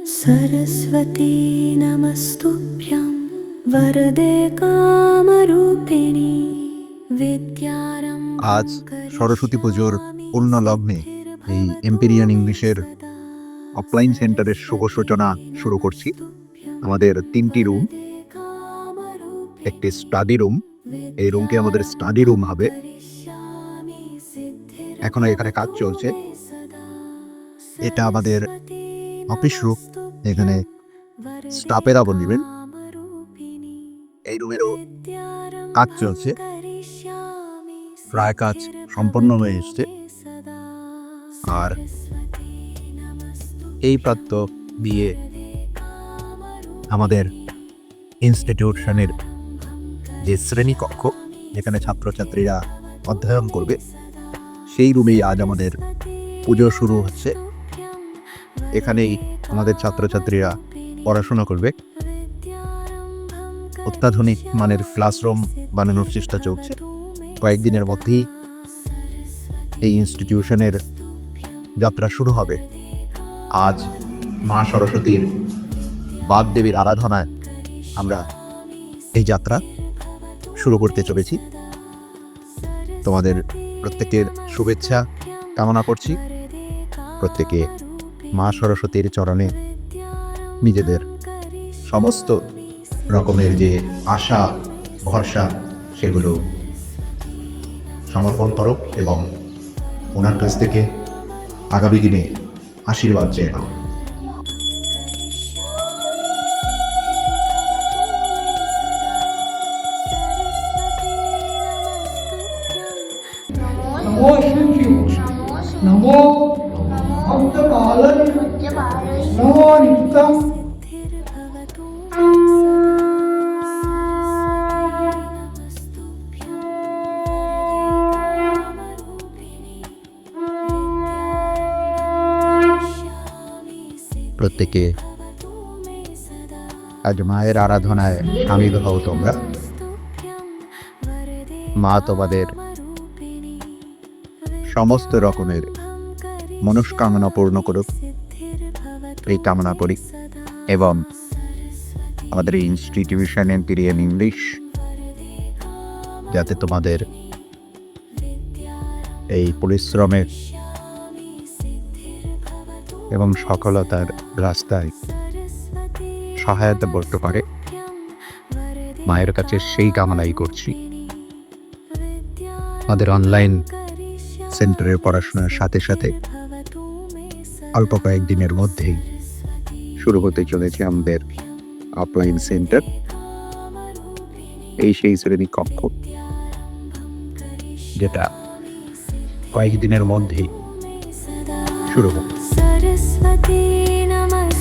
सरस्वती नमस्तुभ्यं वरदे कामरूपिणी विद्यारम्भं আজ সরস্বতী পুজোর পূর্ণ লগ্নে এই এম্পিরিয়ান ইংলিশের অফলাইন সেন্টারের শুভ সূচনা শুরু করছি। আমাদের 3টি রুম, একটি স্টাডি রুম, এই রুমটি আমাদের স্টাডি রুম হবে। এখনো এখানে কাজ চলছে। এটা আমাদের অফিস রুম, এখানে স্টাফেরা বলবেন। এই রুমেরও কাজ চলছে, প্রায় কাজ সম্পন্ন হয়ে এসছে। আর এই প্রান্ত দিয়ে আমাদের ইনস্টিটিউশনের যে শ্রেণীকক্ষ, যেখানে ছাত্রছাত্রীরা অধ্যয়ন করবে, সেই রুমেই আজ আমাদের পুজো শুরু হচ্ছে। এখানেই আমাদের ছাত্রছাত্রীরা পড়াশোনা করবে। অত্যাধুনিক মানের ক্লাসরুম বানানোর চেষ্টা চলছে। কয়েকদিনের মধ্যেই এই ইনস্টিটিউশনের যাত্রা শুরু হবে। আজ মা সরস্বতীর বাগদেবীর আরাধনায় আমরা এই যাত্রা শুরু করতে চলেছি। তোমাদের প্রত্যেকের শুভেচ্ছা কামনা করছি। প্রত্যেকে মা সরস্বতীর চরণে নিজেদের সমস্ত রকমের যে আশা ভরসা সেগুলো সমর্পণ করো এবং ওনার কাছ থেকে আগামী দিনে আশীর্বাদ চেয়ে নাও। नमो शिवशिव नमो भक्तपालन नमो नित्यम। প্রত্যেকে আজ মায়ের আরাধনায় সামিল হও তোমরা। মা তোমাদের সমস্ত রকমের মনস্কামনা পূর্ণ করুক, এই কামনা করি। এবং আমাদের এই ইনস্টিটিউশন এম্পিরিয়ান ইংলিশ যাতে তোমাদের এই পরিশ্রমের এবং সফলতার রাস্তায় সহায়তা করতে পারে, মায়ের কাছে সেই কামনাই করছি। আমাদের অনলাইন সেন্টারের পড়াশোনার সাথে সাথে অল্প কয়েকদিনের মধ্যেই শুরু হতে চলেছে আমাদের অফলাইন সেন্টার। এই সেই শ্রেণী কক্ষ যেটা কয়েকদিনের মধ্যেই শুরু হবে। सरस्वती नमस्तुभ्यं